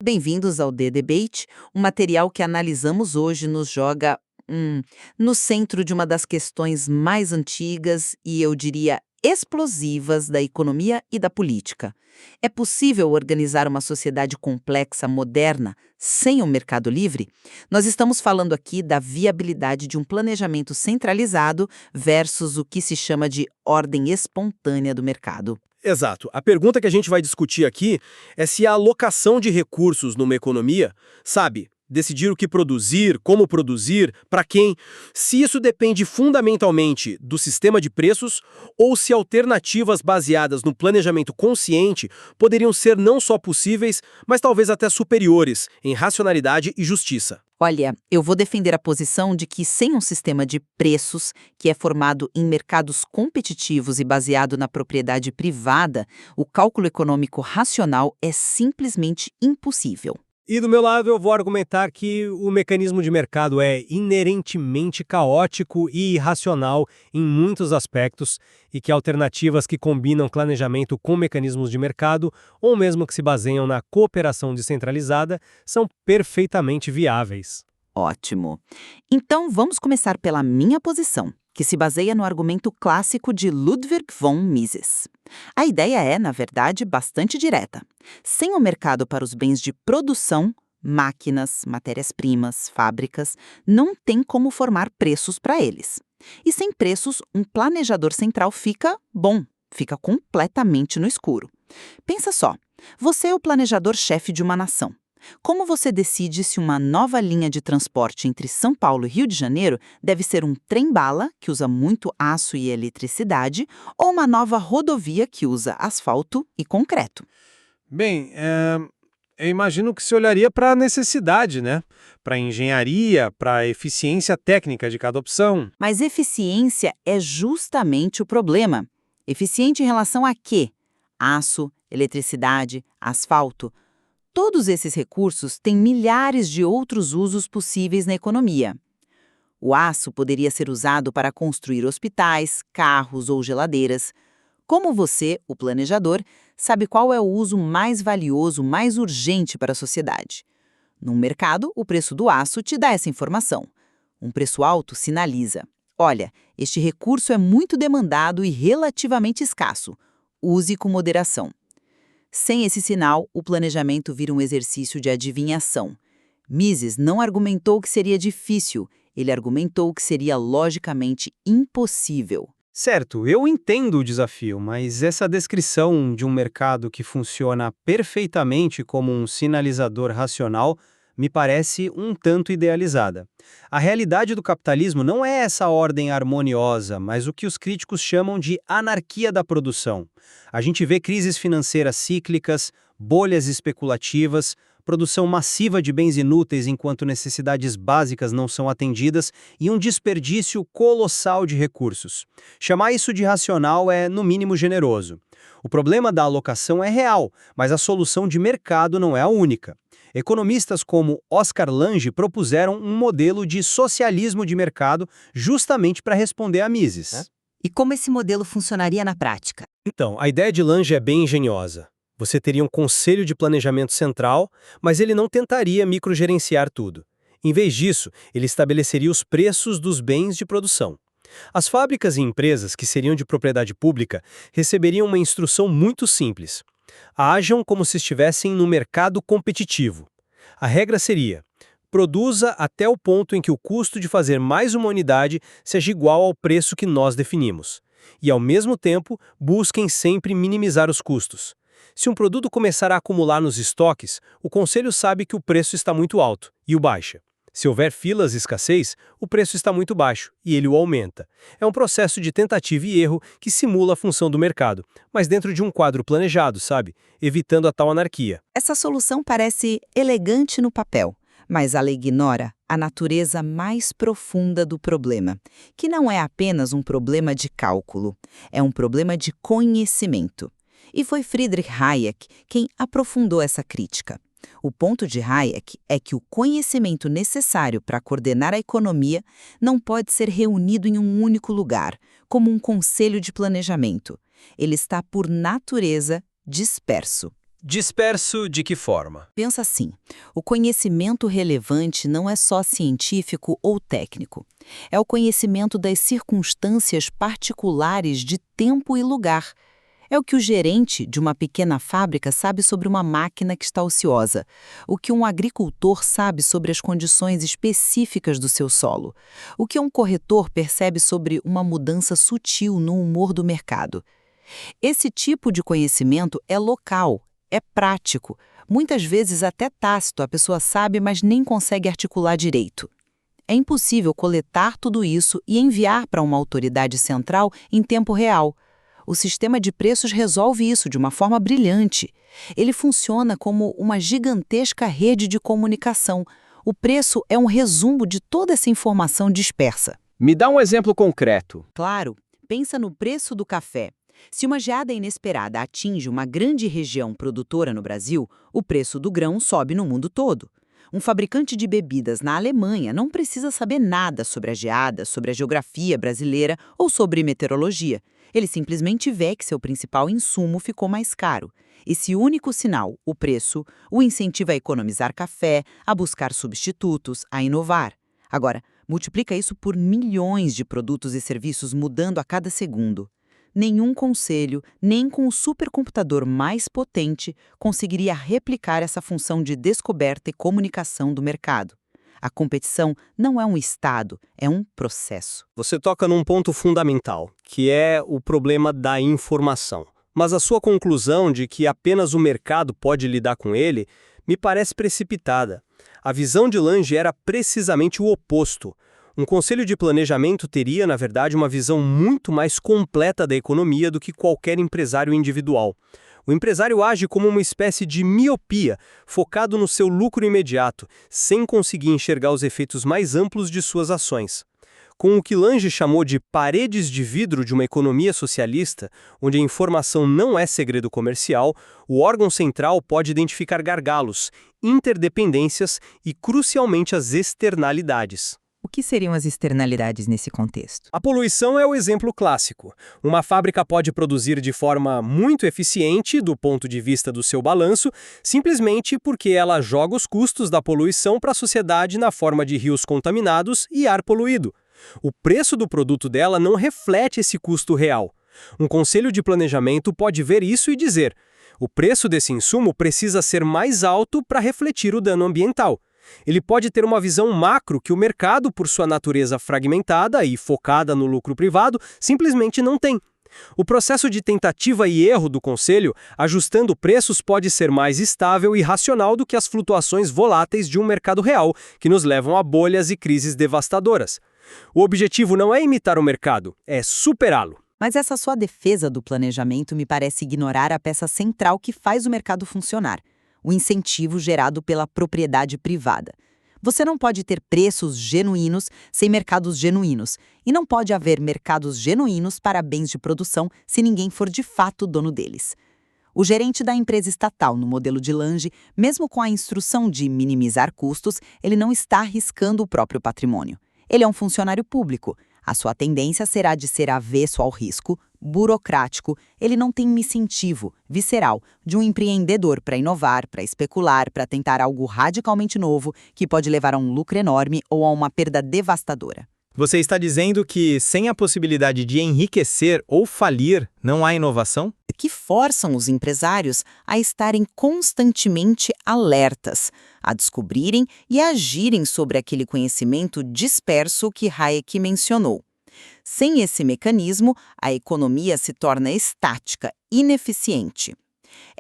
Bem-vindos ao The Debate. O material que analisamos hoje nos joga no centro de uma das questões mais antigas e, eu diria, explosivas da economia e da política. É possível organizar uma sociedade complexa, moderna, sem um mercado livre? Nós estamos falando aqui da viabilidade de um planejamento centralizado versus o que se chama de ordem espontânea do mercado. Exato. A pergunta que a gente vai discutir aqui é se a alocação de recursos numa economia, sabe, decidir o que produzir, como produzir, para quem, se isso depende fundamentalmente do sistema de preços ou se alternativas baseadas no planejamento consciente poderiam ser não só possíveis, mas talvez até superiores em racionalidade e justiça. Olha, eu vou defender a posição de que, sem um sistema de preços, que é formado em mercados competitivos e baseado na propriedade privada, o cálculo econômico racional é simplesmente impossível. E do meu lado eu vou argumentar que o mecanismo de mercado é inerentemente caótico e irracional em muitos aspectos e que alternativas que combinam planejamento com mecanismos de mercado ou mesmo que se baseiam na cooperação descentralizada são perfeitamente viáveis. Ótimo. Então, vamos começar pela minha posição, que se baseia no argumento clássico de Ludwig von Mises. A ideia é, na verdade, bastante direta. Sem o mercado para os bens de produção, máquinas, matérias-primas, fábricas, não tem como formar preços para eles. E sem preços, um planejador central fica completamente no escuro. Pensa só, você é o planejador-chefe de uma nação. Como você decide se uma nova linha de transporte entre São Paulo e Rio de Janeiro deve ser um trem-bala, que usa muito aço e eletricidade, ou uma nova rodovia que usa asfalto e concreto? Bem, eu imagino que se olharia para a necessidade, né? Para a engenharia, para a eficiência técnica de cada opção. Mas eficiência é justamente o problema. Eficiente em relação a quê? Aço, eletricidade, asfalto. Todos esses recursos têm milhares de outros usos possíveis na economia. O aço poderia ser usado para construir hospitais, carros ou geladeiras. Como você, o planejador, sabe qual é o uso mais valioso, mais urgente para a sociedade? No mercado, o preço do aço te dá essa informação. Um preço alto sinaliza: olha, este recurso é muito demandado e relativamente escasso. Use com moderação. Sem esse sinal, o planejamento vira um exercício de adivinhação. Mises não argumentou que seria difícil, ele argumentou que seria logicamente impossível. Certo, eu entendo o desafio, mas essa descrição de um mercado que funciona perfeitamente como um sinalizador racional me parece um tanto idealizada. A realidade do capitalismo não é essa ordem harmoniosa, mas o que os críticos chamam de anarquia da produção. A gente vê crises financeiras cíclicas, bolhas especulativas, produção massiva de bens inúteis enquanto necessidades básicas não são atendidas e um desperdício colossal de recursos. Chamar isso de racional é, no mínimo, generoso. O problema da alocação é real, mas a solução de mercado não é a única. Economistas como Oscar Lange propuseram um modelo de socialismo de mercado justamente para responder a Mises. E como esse modelo funcionaria na prática? Então, a ideia de Lange é bem engenhosa. Você teria um conselho de planejamento central, mas ele não tentaria microgerenciar tudo. Em vez disso, ele estabeleceria os preços dos bens de produção. As fábricas e empresas que seriam de propriedade pública receberiam uma instrução muito simples. Ajam como se estivessem no mercado competitivo. A regra seria: produza até o ponto em que o custo de fazer mais uma unidade seja igual ao preço que nós definimos. E, ao mesmo tempo, busquem sempre minimizar os custos. Se um produto começar a acumular nos estoques, o conselho sabe que o preço está muito alto e o baixa. Se houver filas e escassez, o preço está muito baixo e ele o aumenta. É um processo de tentativa e erro que simula a função do mercado, mas dentro de um quadro planejado, sabe? Evitando a tal anarquia. Essa solução parece elegante no papel, mas ela ignora a natureza mais profunda do problema, que não é apenas um problema de cálculo, é um problema de conhecimento. E foi Friedrich Hayek quem aprofundou essa crítica. O ponto de Hayek é que o conhecimento necessário para coordenar a economia não pode ser reunido em um único lugar, como um conselho de planejamento. Ele está, por natureza, disperso. Disperso de que forma? Pensa assim, o conhecimento relevante não é só científico ou técnico. É o conhecimento das circunstâncias particulares de tempo e lugar. É o que o gerente de uma pequena fábrica sabe sobre uma máquina que está ociosa, o que um agricultor sabe sobre as condições específicas do seu solo, o que um corretor percebe sobre uma mudança sutil no humor do mercado. Esse tipo de conhecimento é local, é prático, muitas vezes até tácito, a pessoa sabe, mas nem consegue articular direito. É impossível coletar tudo isso e enviar para uma autoridade central em tempo real. O sistema de preços resolve isso de uma forma brilhante. Ele funciona como uma gigantesca rede de comunicação. O preço é um resumo de toda essa informação dispersa. Me dá um exemplo concreto. Claro, pensa no preço do café. Se uma geada inesperada atinge uma grande região produtora no Brasil, o preço do grão sobe no mundo todo. Um fabricante de bebidas na Alemanha não precisa saber nada sobre a geada, sobre a geografia brasileira ou sobre meteorologia. Ele simplesmente vê que seu principal insumo ficou mais caro. Esse único sinal, o preço, o incentiva a economizar café, a buscar substitutos, a inovar. Agora, multiplica isso por milhões de produtos e serviços mudando a cada segundo. Nenhum conselho, nem com o supercomputador mais potente, conseguiria replicar essa função de descoberta e comunicação do mercado. A competição não é um estado, é um processo. Você toca num ponto fundamental, que é o problema da informação. Mas a sua conclusão de que apenas o mercado pode lidar com ele me parece precipitada. A visão de Lange era precisamente o oposto. Um conselho de planejamento teria, na verdade, uma visão muito mais completa da economia do que qualquer empresário individual. O empresário age como uma espécie de miopia, focado no seu lucro imediato, sem conseguir enxergar os efeitos mais amplos de suas ações. Com o que Lange chamou de paredes de vidro de uma economia socialista, onde a informação não é segredo comercial, o órgão central pode identificar gargalos, interdependências e, crucialmente, as externalidades. O que seriam as externalidades nesse contexto? A poluição é o exemplo clássico. Uma fábrica pode produzir de forma muito eficiente, do ponto de vista do seu balanço, simplesmente porque ela joga os custos da poluição para a sociedade na forma de rios contaminados e ar poluído. O preço do produto dela não reflete esse custo real. Um conselho de planejamento pode ver isso e dizer: o preço desse insumo precisa ser mais alto para refletir o dano ambiental. Ele pode ter uma visão macro que o mercado, por sua natureza fragmentada e focada no lucro privado, simplesmente não tem. O processo de tentativa e erro do conselho, ajustando preços, pode ser mais estável e racional do que as flutuações voláteis de um mercado real, que nos levam a bolhas e crises devastadoras. O objetivo não é imitar o mercado, é superá-lo. Mas essa sua defesa do planejamento me parece ignorar a peça central que faz o mercado funcionar: o incentivo gerado pela propriedade privada. Você não pode ter preços genuínos sem mercados genuínos, e não pode haver mercados genuínos para bens de produção se ninguém for de fato dono deles. O gerente da empresa estatal, no modelo de Lange, mesmo com a instrução de minimizar custos, ele não está arriscando o próprio patrimônio. Ele é um funcionário público. A sua tendência será de ser avesso ao risco, burocrático. Ele não tem incentivo visceral de um empreendedor para inovar, para especular, para tentar algo radicalmente novo que pode levar a um lucro enorme ou a uma perda devastadora. Você está dizendo que, sem a possibilidade de enriquecer ou falir, não há inovação? Que forçam os empresários a estarem constantemente alertas, a descobrirem e agirem sobre aquele conhecimento disperso que Hayek mencionou. Sem esse mecanismo, a economia se torna estática, ineficiente.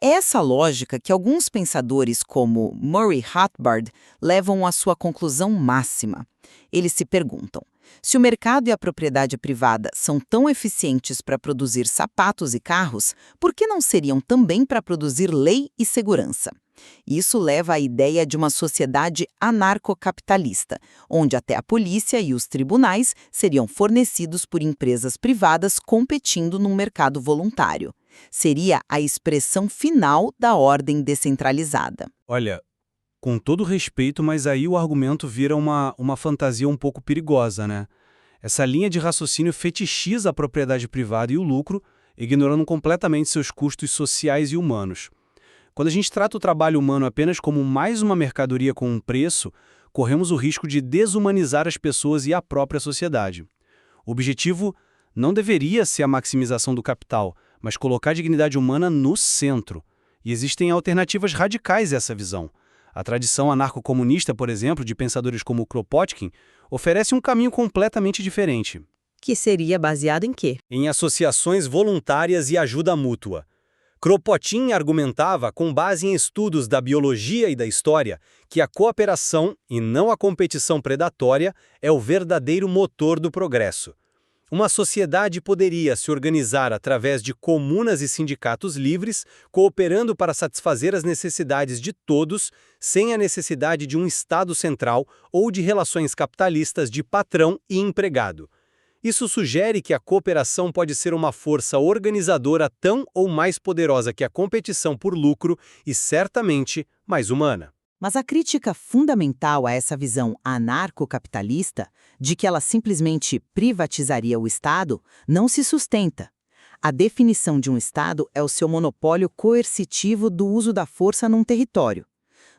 É essa lógica que alguns pensadores como Murray Rothbard levam à sua conclusão máxima. Eles se perguntam: se o mercado e a propriedade privada são tão eficientes para produzir sapatos e carros, por que não seriam também para produzir lei e segurança? Isso leva à ideia de uma sociedade anarcocapitalista, onde até a polícia e os tribunais seriam fornecidos por empresas privadas competindo num mercado voluntário. Seria a expressão final da ordem descentralizada. Olha, com todo respeito, mas aí o argumento vira uma fantasia um pouco perigosa, né? Essa linha de raciocínio fetichiza a propriedade privada e o lucro, ignorando completamente seus custos sociais e humanos. Quando a gente trata o trabalho humano apenas como mais uma mercadoria com um preço, corremos o risco de desumanizar as pessoas e a própria sociedade. O objetivo não deveria ser a maximização do capital, mas colocar a dignidade humana no centro. E existem alternativas radicais a essa visão. A tradição anarco-comunista, por exemplo, de pensadores como Kropotkin, oferece um caminho completamente diferente. Que seria baseado em quê? Em associações voluntárias e ajuda mútua. Kropotkin argumentava, com base em estudos da biologia e da história, que a cooperação, e não a competição predatória, é o verdadeiro motor do progresso. Uma sociedade poderia se organizar através de comunas e sindicatos livres, cooperando para satisfazer as necessidades de todos, sem a necessidade de um Estado central ou de relações capitalistas de patrão e empregado. Isso sugere que a cooperação pode ser uma força organizadora tão ou mais poderosa que a competição por lucro e, certamente, mais humana. Mas a crítica fundamental a essa visão anarcocapitalista, de que ela simplesmente privatizaria o Estado, não se sustenta. A definição de um Estado é o seu monopólio coercitivo do uso da força num território.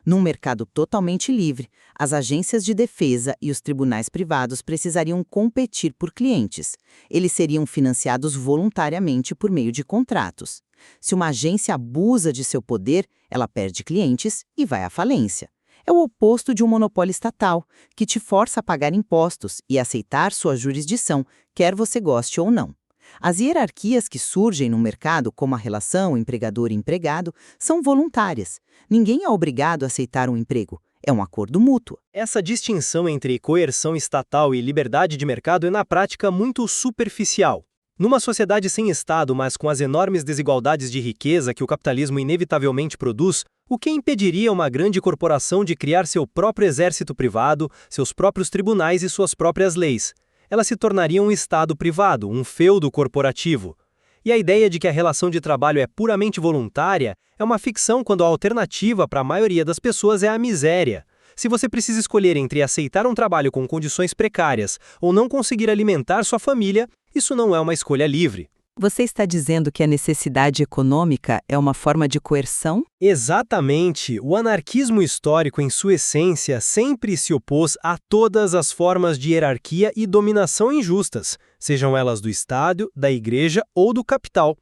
Num mercado totalmente livre, as agências de defesa e os tribunais privados precisariam competir por clientes. Eles seriam financiados voluntariamente por meio de contratos. Se uma agência abusa de seu poder, ela perde clientes e vai à falência. É o oposto de um monopólio estatal, que te força a pagar impostos e aceitar sua jurisdição, quer você goste ou não. As hierarquias que surgem no mercado, como a relação empregador-empregado, são voluntárias. Ninguém é obrigado a aceitar um emprego. É um acordo mútuo. Essa distinção entre coerção estatal e liberdade de mercado é, na prática, muito superficial. Numa sociedade sem Estado, mas com as enormes desigualdades de riqueza que o capitalismo inevitavelmente produz, o que impediria uma grande corporação de criar seu próprio exército privado, seus próprios tribunais e suas próprias leis? Ela se tornaria um Estado privado, um feudo corporativo. E a ideia de que a relação de trabalho é puramente voluntária é uma ficção quando a alternativa para a maioria das pessoas é a miséria. Se você precisa escolher entre aceitar um trabalho com condições precárias ou não conseguir alimentar sua família, isso não é uma escolha livre. Você está dizendo que a necessidade econômica é uma forma de coerção? Exatamente. O anarquismo histórico, em sua essência, sempre se opôs a todas as formas de hierarquia e dominação injustas, sejam elas do Estado, da Igreja ou do capital.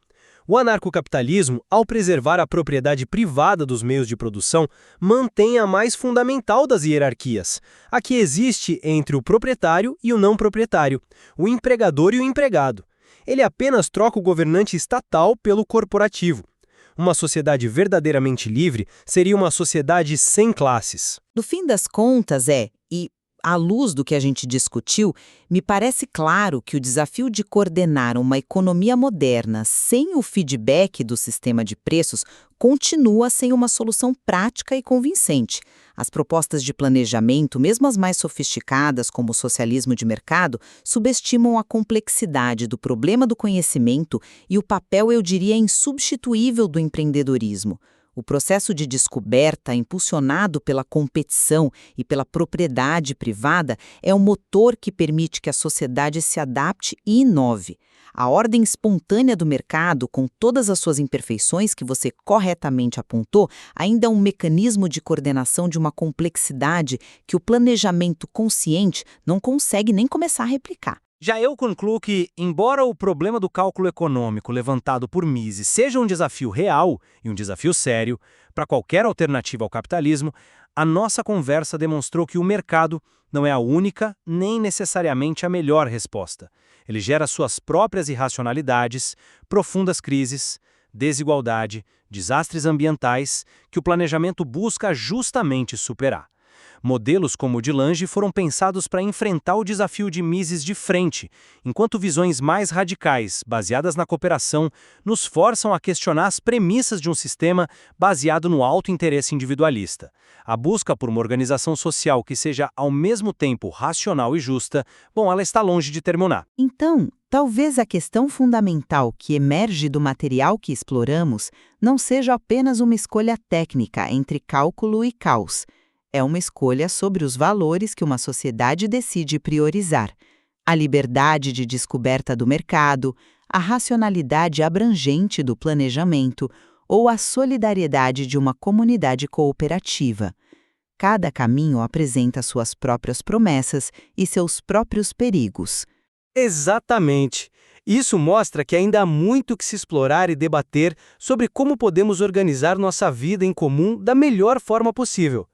O anarcocapitalismo, ao preservar a propriedade privada dos meios de produção, mantém a mais fundamental das hierarquias, a que existe entre o proprietário e o não proprietário, o empregador e o empregado. Ele apenas troca o governante estatal pelo corporativo. Uma sociedade verdadeiramente livre seria uma sociedade sem classes. No fim das contas à luz do que a gente discutiu, me parece claro que o desafio de coordenar uma economia moderna sem o feedback do sistema de preços continua sem uma solução prática e convincente. As propostas de planejamento, mesmo as mais sofisticadas, como o socialismo de mercado, subestimam a complexidade do problema do conhecimento e o papel, eu diria, insubstituível do empreendedorismo. O processo de descoberta, impulsionado pela competição e pela propriedade privada, é o motor que permite que a sociedade se adapte e inove. A ordem espontânea do mercado, com todas as suas imperfeições que você corretamente apontou, ainda é um mecanismo de coordenação de uma complexidade que o planejamento consciente não consegue nem começar a replicar. Já eu concluo que, embora o problema do cálculo econômico levantado por Mises seja um desafio real e um desafio sério para qualquer alternativa ao capitalismo, a nossa conversa demonstrou que o mercado não é a única nem necessariamente a melhor resposta. Ele gera suas próprias irracionalidades, profundas crises, desigualdade, desastres ambientais que o planejamento busca justamente superar. Modelos como o de Lange foram pensados para enfrentar o desafio de Mises de frente, enquanto visões mais radicais, baseadas na cooperação, nos forçam a questionar as premissas de um sistema baseado no alto interesse individualista. A busca por uma organização social que seja ao mesmo tempo racional e justa, ela está longe de terminar. Então, talvez a questão fundamental que emerge do material que exploramos não seja apenas uma escolha técnica entre cálculo e caos. É uma escolha sobre os valores que uma sociedade decide priorizar. A liberdade de descoberta do mercado, a racionalidade abrangente do planejamento, ou a solidariedade de uma comunidade cooperativa. Cada caminho apresenta suas próprias promessas e seus próprios perigos. Exatamente. Isso mostra que ainda há muito que se explorar e debater sobre como podemos organizar nossa vida em comum da melhor forma possível.